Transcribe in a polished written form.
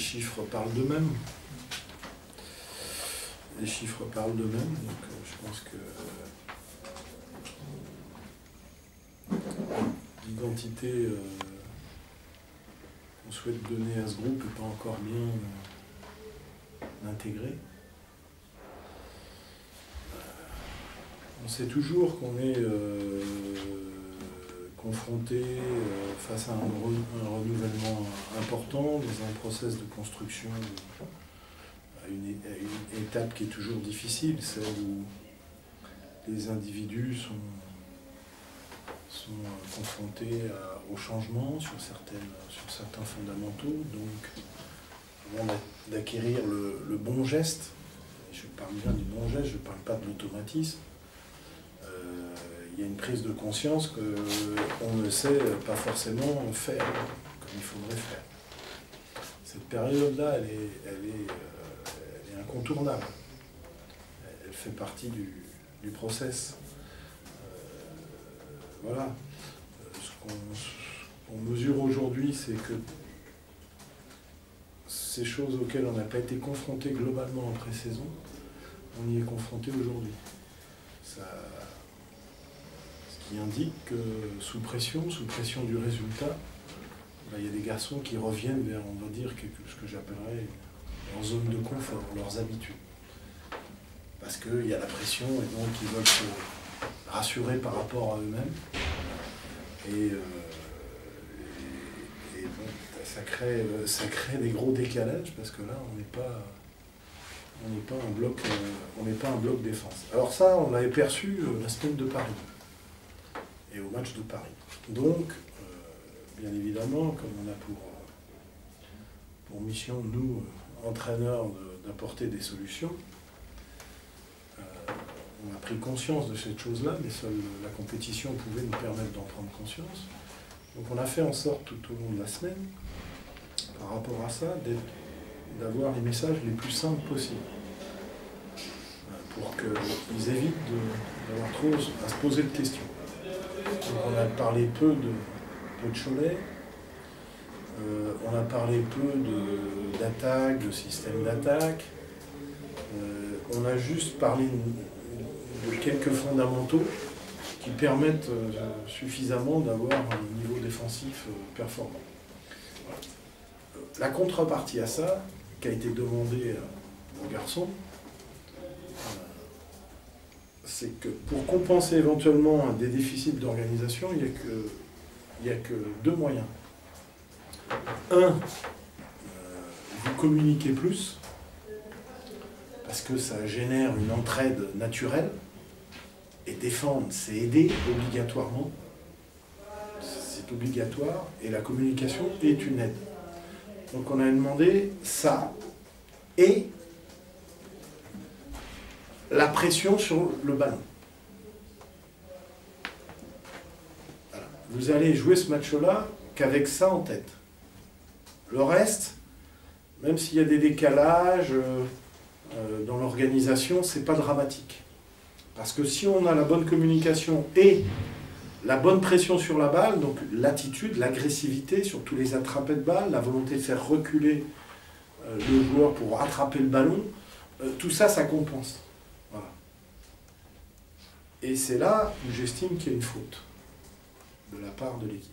chiffres parlent d'eux-mêmes. Les chiffres parlent d'eux-mêmes, donc je pense que l'identité qu'on souhaite donner à ce groupe n'est pas encore bien intégrée. On sait toujours qu'on est confronté face à un renouvellement important dans un process de construction, à une étape qui est toujours difficile, celle où les individus sont confrontés au changement sur certains fondamentaux. Donc, avant d'acquérir le bon geste, et je parle bien du bon geste, je ne parle pas de l'automatisme, il y a une prise de conscience qu'on ne sait pas forcément faire comme il faudrait faire. Cette période-là, elle est incontournable. Elle fait partie du process. Voilà. Ce qu'on mesure aujourd'hui, c'est que ces choses auxquelles on n'a pas été confronté globalement en pré-saison, on y est confronté aujourd'hui. Ce qui indique que sous pression du résultat, il y a des garçons qui reviennent vers, on va dire, ce que j'appellerais leur zone de confort, leurs habitudes. Parce qu'il y a la pression et donc ils veulent se rassurer par rapport à eux-mêmes. Et bon, ça crée des gros décalages parce que là, on n'est pas un bloc défense. Alors ça, on l'avait perçu la semaine de Paris et au match de Paris. Donc, bien évidemment, comme on a pour mission, nous, entraîneurs, d'apporter des solutions, on a pris conscience de cette chose-là, mais seule la compétition pouvait nous permettre d'en prendre conscience. Donc on a fait en sorte tout au long de la semaine, par rapport à ça, d'avoir les messages les plus simples possibles, pour qu'ils évitent d'avoir trop à se poser de questions. Donc on a parlé peu de Cholet, on a parlé peu d'attaque, de système d'attaque, on a juste parlé de quelques fondamentaux qui permettent suffisamment d'avoir un niveau défensif performant. La contrepartie à ça, qui a été demandée aux garçons, c'est que pour compenser éventuellement des déficits d'organisation, il n'y a que deux moyens. Un, vous communiquez plus, parce que ça génère une entraide naturelle, et défendre, c'est aider obligatoirement, c'est obligatoire, et la communication est une aide. Donc on a demandé ça, et la pression sur le ballon. Voilà. Vous allez jouer ce match-là qu'avec ça en tête. Le reste, même s'il y a des décalages dans l'organisation, c'est pas dramatique. Parce que si on a la bonne communication et la bonne pression sur la balle, donc l'attitude, l'agressivité sur tous les attrapés de balle, la volonté de faire reculer le joueur pour rattraper le ballon, tout ça, ça compense. Voilà. Et c'est là où j'estime qu'il y a une faute de la part de l'équipe.